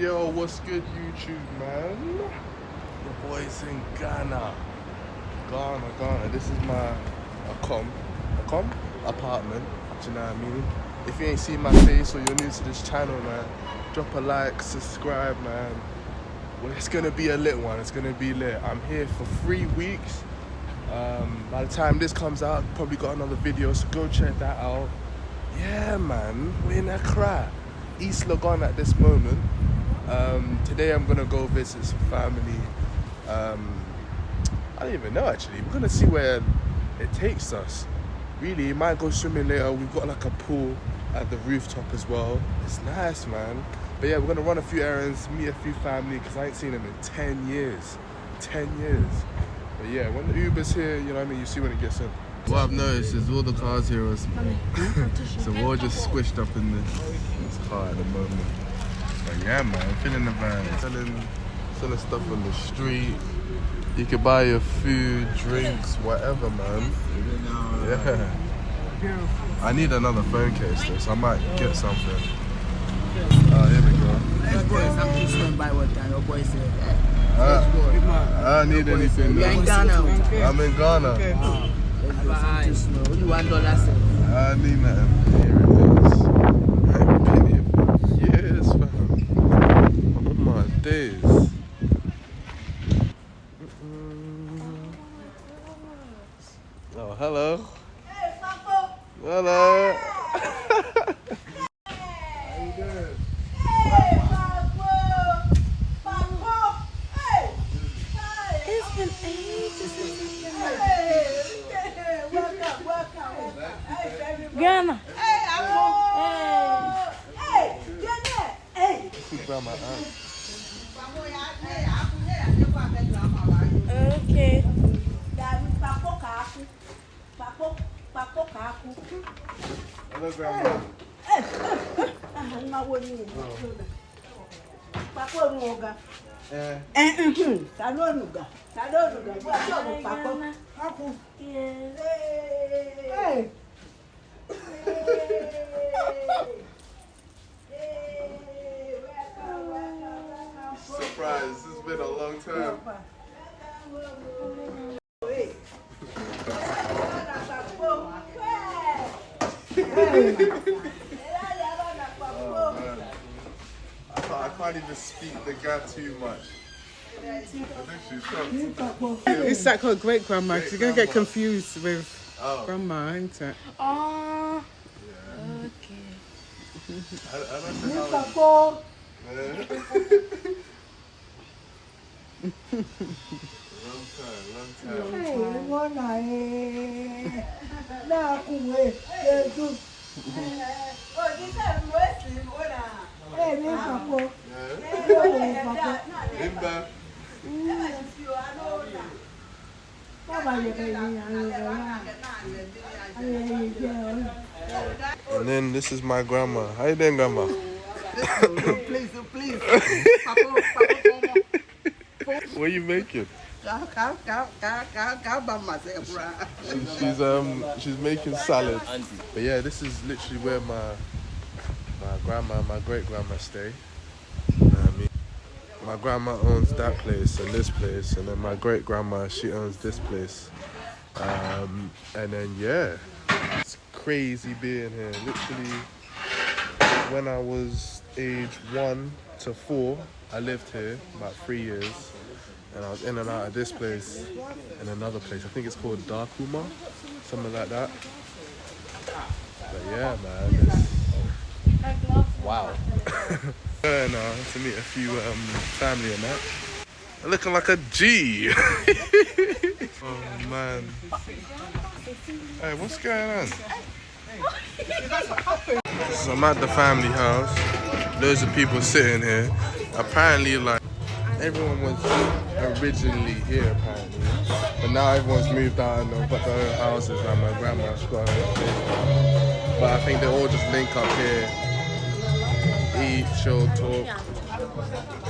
Yo, what's good, YouTube, man? Your boy's in Ghana. Ghana. This is my apartment. Do you know what I mean? If you ain't seen my face or you're new to this channel, man, drop a like, subscribe, man. Well, it's gonna be a lit one. It's gonna be lit. I'm here for 3 weeks. By the time this comes out, I've probably got another video, so go check that out. Yeah, man, we're in Accra, East Legon at this moment. Today I'm gonna go visit some family. I don't even know actually. We're gonna see where it takes us. Really, might go swimming later. We've got like a pool at the rooftop as well. It's nice, man. But yeah, we're gonna run a few errands, meet a few family, because I ain't seen them in 10 years. 10 years. But yeah, when the Uber's here, you know what I mean, you see when it gets in. What I've noticed is all the cars here are small. So we're all just squished up in this car at the moment. But yeah, man, filling the van, selling stuff on the street. You can buy your food, drinks, whatever, man. Yeah. I need another phone case though, so I might get something. Here we go. Let's go. I'm just going by what time your boy said. I don't need anything. You're in Ghana. I'm in Ghana. Okay. Just know. Only $1 cent. I need nothing. Here it is. I ain't been here for years, fam. Oh my days. Oh, hello. Hey, Papa. Hello. How you doing? Hey, Papa. Papa. Hey. Hi. It's been ages since we've been here. Hey. Welcome. Hey, everybody. Grandma. Hey, Amo. Hey, Janet. Hey. She's by my aunt. Okay. Hello, Grandma. Surprise, this has been a long time. Oh, man. I can't even speak the guy too much. I think she's shocked. It's like her great grandma. You're gonna get confused with Oh, grandma, ain't it? Oh. yeah. Okay. I don't know how long time. Oh, this is Muslim. Hey, Papa. Yeah. Imba. And then this is my grandma. How you doing, grandma? Please. What are you making? She's making salad. But yeah, this is literally where my grandma, my great grandma stay. You know what I mean? My grandma owns that place and this place, and then my great grandma, she owns this place. And then yeah, it's crazy being here. Literally, when I was age 1 to 4, I lived here about 3 years. And I was in and out of this place and another place. I think it's called Darkuma, something like that. But yeah, man, it's wow. And to meet a few family and that. I'm looking like a G. Oh man. Hey, what's going on? So I'm at the family house. Loads of people sitting here. Apparently, like, everyone was originally here, apparently. But now everyone's moved out and they've got their own houses. Like my grandma's got her own place. But I think they all just link up here, eat, chill, talk.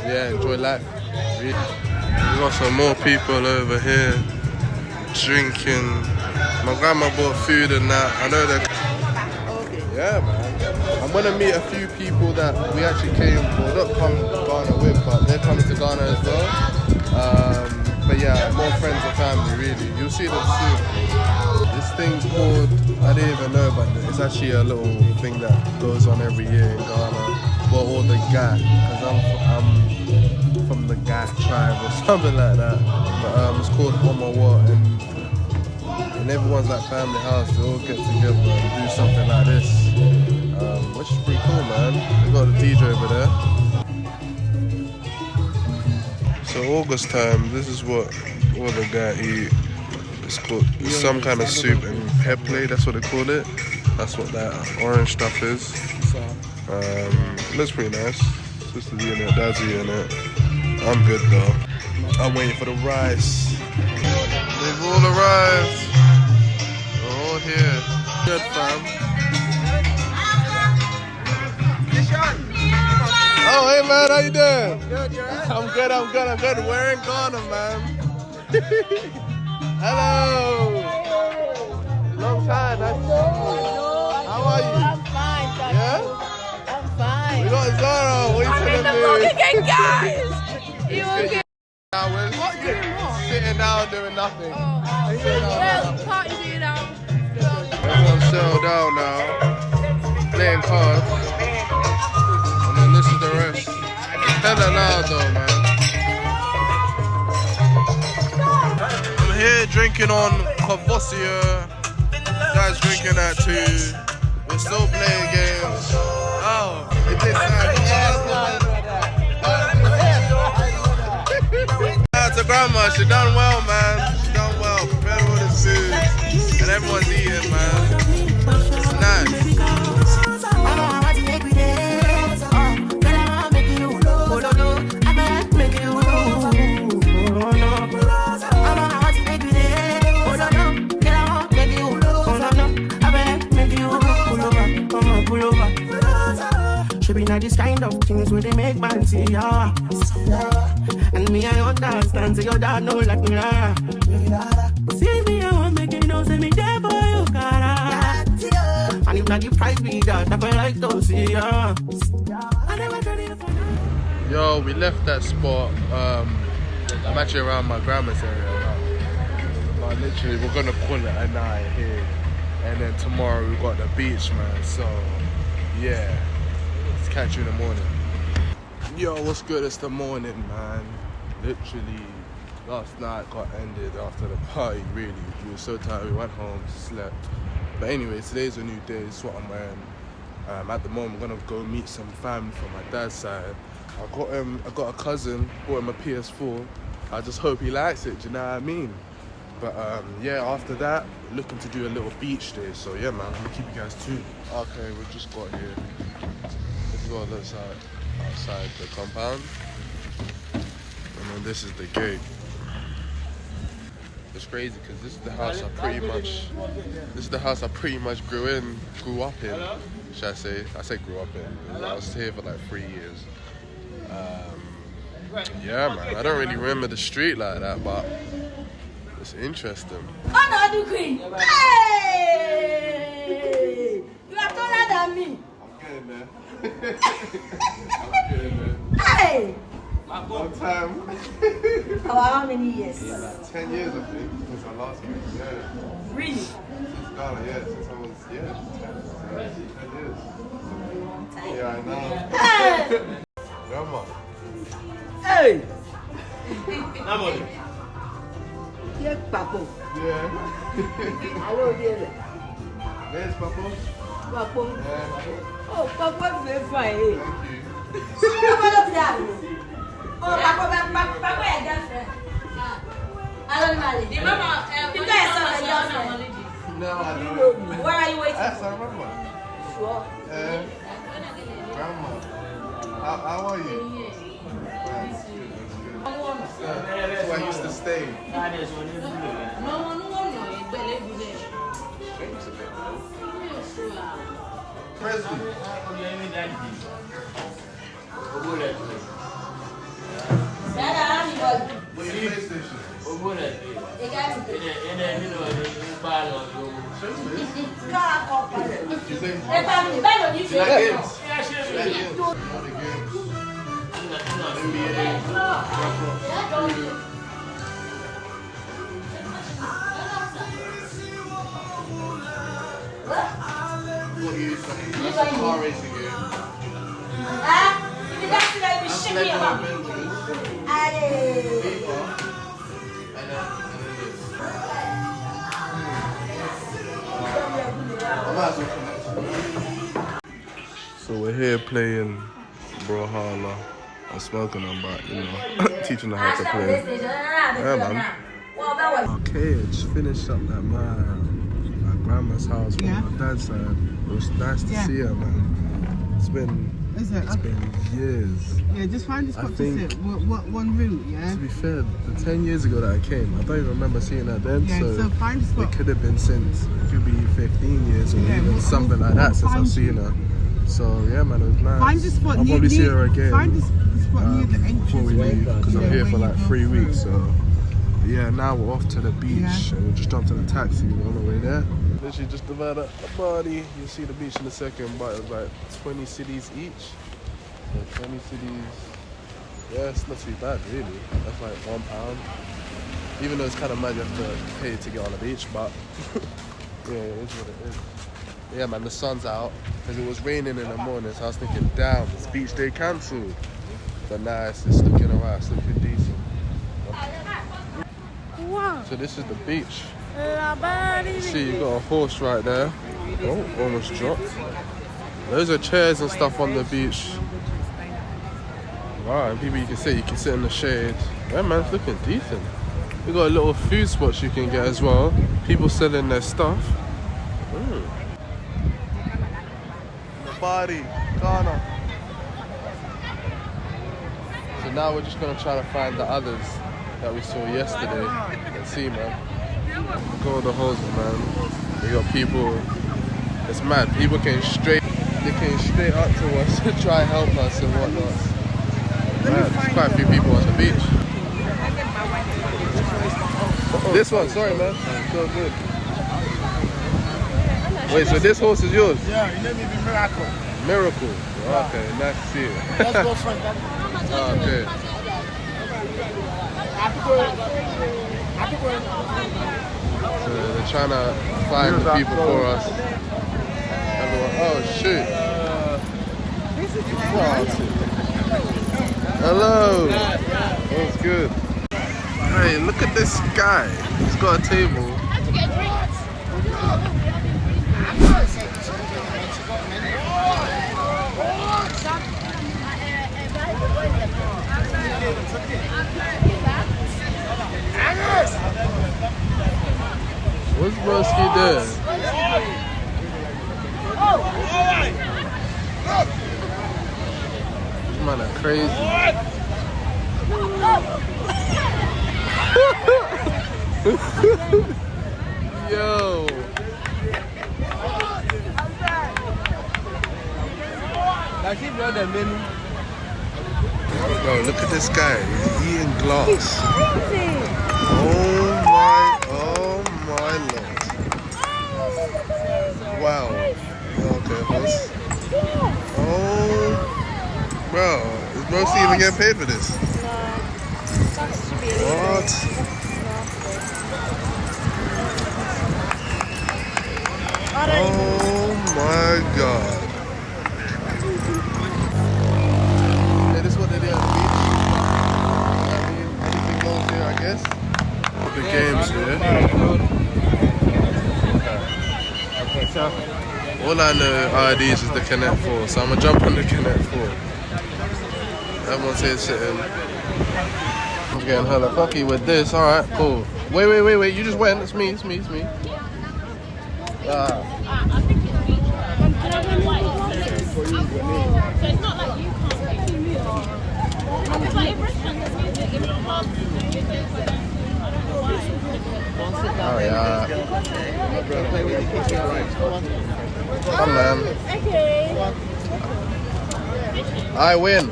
Yeah, enjoy life. We got some more people over here drinking. My grandma bought food and that. I know that. Yeah, man. I'm gonna meet a few people that we actually came for, not from Ghana really. You'll see them soon. This thing's called, I didn't even know, but it's actually a little thing that goes on every year in Ghana. Well, all the Ga, because I'm from the Ga tribe or something like that. But it's called Omawa, and everyone's like family house. They all get together and do something like this, which is pretty cool, man. They got a DJ over there. So August time, this is what all the Ga eat. It's called some kind of soup and peple, that's what they call it. That's what that orange stuff is. It looks pretty nice. Sister's eating it, dad's eating it. I'm good though. I'm waiting for the rice. They've all arrived. We're all here. Good fam. Oh hey man, how you doing? Good, you alright? I'm good. We're in Ghana, man. Hello. Long time. Nice to see you. How are you? I'm fine, thank Yeah? you. I'm fine. We got Zara. What are you telling me? Again, guys. You okay? Hours. What doing what? Sitting down doing nothing. Well, party's here now. Everyone's settled down now. Playing cards. And then this is the rest. It's hella loud though, man. I'm here drinking on Courvoisier. Guys drinking that too. We're still playing games. Oh, it's this side. To grandma, she done well, man. She done well. Prepared all this food, and everyone's eating, man. It's nice. She be not this kind of things where they make man see ya. And me I understand, so your dad know like me. See me, I want make you know, say me there for you, cara. And if not the price be that, I feel like to see ya. Yo, we left that spot. I'm actually around my grandma's area now. But literally, we're gonna call it a night here. And then tomorrow we got the beach, man. So, yeah. Let's catch you in the morning. Yo, what's good? It's the morning, man. Literally, last night got ended after the party, really. We were so tired, we went home, slept. But anyway, today's a new day, this is what I'm wearing. At the moment, I'm gonna go meet some family from my dad's side. I got a cousin, bought him a PS4. I just hope he likes it, do you know what I mean? But yeah, after that, looking to do a little beach day. So yeah, man, I'm gonna keep you guys tuned. Okay, we just got here. This is what it looks like outside the compound. And then this is the gate. It's crazy because this is the house I pretty much grew up in. Should I say? I say grew up in. I was here for like 3 years. Yeah, man. I don't really remember the street like that, but it's interesting. Oh no, the queen! Hey! You are taller than me. I'm getting there. Hey! One time. How many years? 10 years, I think, since I last came. Yeah. Really? Since Ghana, yeah. Since I was, 10 years. Yeah, I know. Hey! Grandma. Hey! Yeah, Papo. Yeah. Hello, dear. There's Papa. Papo. Yeah. Oh, Papo is very fine. Thank you. Papo loves that. Oh, Papo is your girlfriend. I don't know. The mama, you guys are my girlfriend. No, I don't. Where are you waiting? Yes, I remember. Sure. Grandma. How are you? That's good. That's where I used to stay. Thanks a bit, though. Presley. What's your PlayStation? You think? You like games? You like games? What are the games? NBA, Roblox, join car me. racing game. If you dance to that, you'll be That's shaking your Lego mouth. Avengers, Aye. FIFA, and then this. I might as well connect it. So we're here playing Brawlhalla. I'm smoking them, but you know, teaching them how to play. Yeah, man. Okay, I just finished up at my grandma's house with Yeah. my dad's side. It was nice to see her, man. It's been years. Yeah, just find a spot to think- sit. What one route, yeah? To be fair, the 10 years ago that I came, I don't even remember seeing her then. Yeah, so find a it spot. could have been since, it could be 15 years or Yeah, even we'll- something like we'll that since I've find seen you. her. So yeah, man, it was nice. Find a spot I'll near, probably see her again. Find the spot near the entrance. before we leave, because I'm Yeah, here where for you like go 3 through. weeks. So yeah, now we're off to the beach Yeah. and we'll just jump to the taxi. We're on the way there. Literally just about a body. You'll see the beach in a second, but it was like 20 cities each. So 20 cities. Yeah, it's not too bad really. That's like £1. Even though it's kind of mad you have to pay to get on the beach, but yeah, it is what it is. Yeah, man, the sun's out because it was raining in the morning, so I was thinking, damn, this beach day cancelled. But nah, it's looking alright, it's looking decent. Wow. So this is the beach. La body. See, you got a horse right there. Oh, almost dropped. Those are chairs and stuff on the beach. Wow, and people you can sit in the shade. Yeah, man, it's looking decent. We got a little food spots you can get as well. People selling their stuff. The body, Ghana. So now we're just gonna try to find the others that we saw yesterday and see, man. Look at all the houses, man. We got people. It's mad. People came straight up to us to try help us and whatnot. Man, there's quite a few people on the beach. This one, sorry, man. So good. Wait, so this horse is yours? Yeah, you name me Miracle. Miracle. Okay, nice to see you. Let's go front. Oh, okay. So they're trying to find the people for us. Everyone, oh shoot. Hello. What's good? Hey, look at this guy. He's got a table. What's Broski there? These man are crazy. Yo. Bro, look at this guy. He's eating glass. Oh my lord. Wow. Okay, boss. Oh, bro. Is Broski even getting paid for this? What? Oh my god. Yeah, this is what they do at the beach. I mean, anything goes here, I guess. The games here. All I know IDs is the Connect 4, so I'm gonna jump on the Connect 4. Everyone's here sitting. I'm getting hella cocky with this. Alright, cool. Wait, you just went. It's me. Oh yeah. Come man. I win.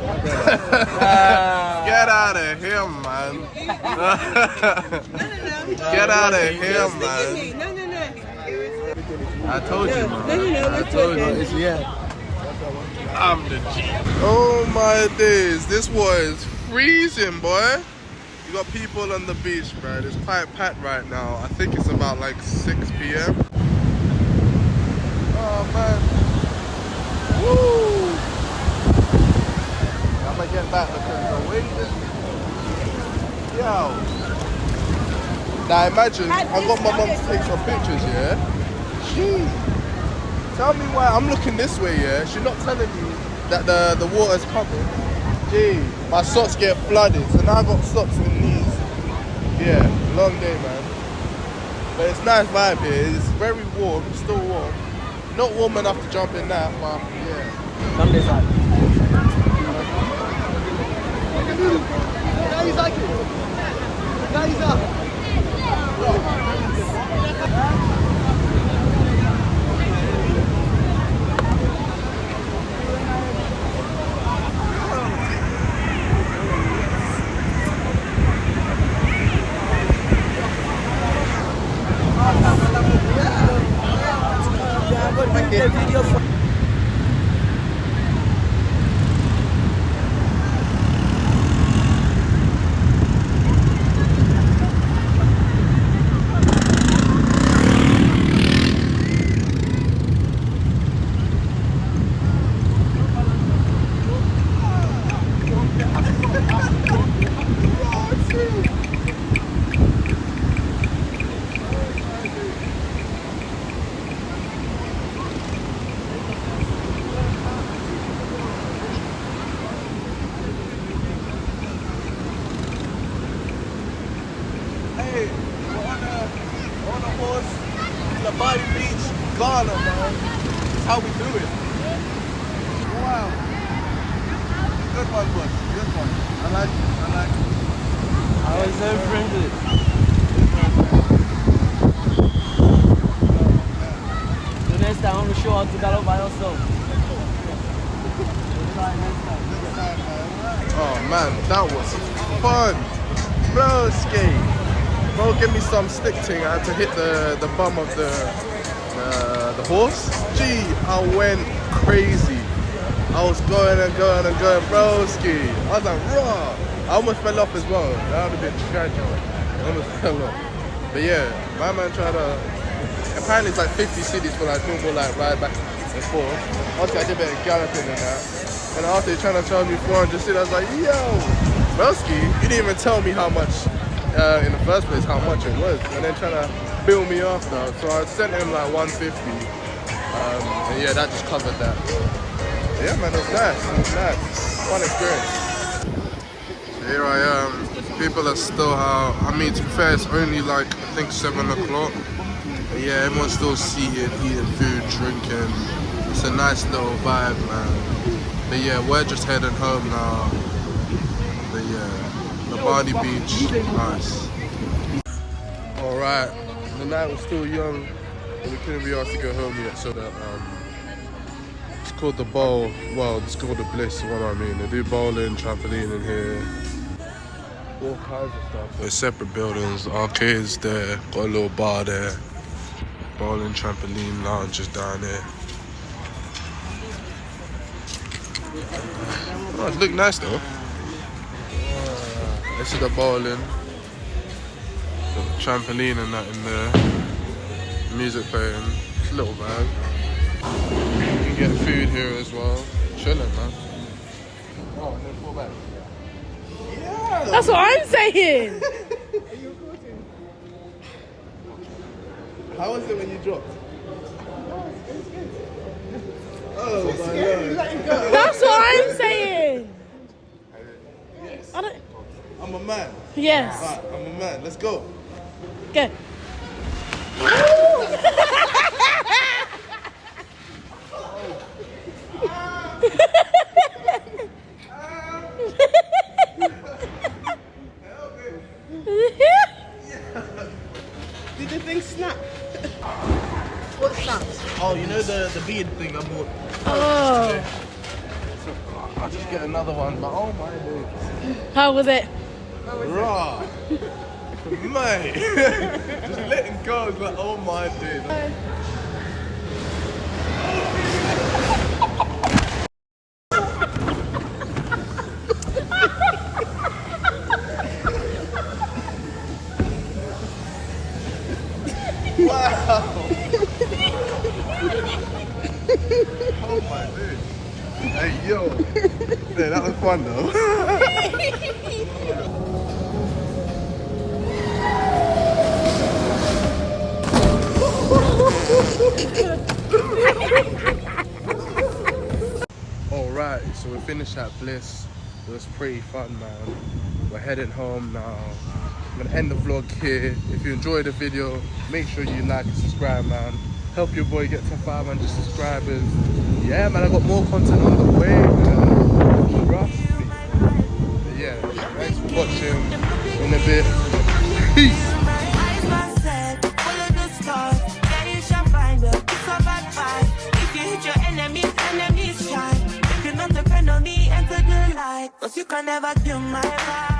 Get out of here, man. Get out of here, man. No. I told you, man. No, I told you. it's yeah. I'm the G. Oh my days, this water is freezing, boy. You got people on the beach, man. It's quite packed right now. I think it's about like 6 p.m. Oh man. Woo! I'm gonna get back because the wind is... Yo. Now imagine, I got my mum to take some pictures, yeah? Jeez. Tell me why I'm looking this way, yeah? She's not telling me that the water's coming. Gee, my socks get flooded, so now I got socks with these. Yeah, long day, man. But it's nice vibe here. It's very warm, still warm. Not warm enough to jump in that, but yeah. Come this side. Now he's like it. Now he's up. Video for Hey, we're on a horse in the Bali Beach, Ghana, man. That's how we do it. Wow. Good one, boss. Good one. I like it. I was so friendly. The next time I'm gonna show how to gallop by yourself. Oh man, that was fun. Bro, skate. Bro, give me some stick ting. I had to hit the bum of the horse. Gee, I went crazy. I was going and going and going, broski. I was like, raw. I almost fell off as well. That would have been tragic. I almost fell off. But yeah, my man tried to. Apparently, it's like 50 cities for like normal like ride back and forth. Obviously, I did a bit of galloping and that. And after he's trying to tell me 400 cities, I was like, yo, broski, you didn't even tell me how much in the first place, how much it was. And then trying to bill me after. So I sent him like 150. And yeah, that just covered that. Yeah, man, it was nice. It was nice. Fun experience. Here I am. People are still out. I mean, to be fair, it's only like, I think 7 o'clock. But yeah, everyone's still seated, eating food, drinking. It's a nice little vibe, man. But yeah, we're just heading home now. But yeah, the Bali Beach, nice. Alright, the night was still young, but we couldn't be asked to go home yet, so that it's called the bowl. Well, it's called the Bliss, what I mean. They do bowling, trampoline in here, all kinds of stuff. There's separate buildings, arcades there, got a little bar there, bowling, trampoline, lounges down there. Oh, it look nice though. This is the bowling, the trampoline and that in there. Music playing, it's a little vibe. You can get food here as well. Chilling, man. Oh, and then fall back. Yeah. That's what I'm saying. How was it when you dropped? Oh my God. That's what I'm saying. Yes. I don't. I'm a man. Yes. Alright, I'm a man. Let's go. Go. Did the thing snap? What snaps? Oh, you know the bead thing I bought? Oh. So, I'll just get another one, but oh my days. How was it? Raw. Mate. Just letting go is like, oh my days. Wow. Oh my days. fun though. Alright, so we finished at Bliss. It was pretty fun, man. We're heading home now. I'm gonna end the vlog here. If you enjoyed the video, make sure you like and subscribe, man. Help your boy get to 500 subscribers. Yeah, man, I got more content on the way, man. Trust me. But yeah, thanks for watching. In a bit. Peace. You can never kill my vibe.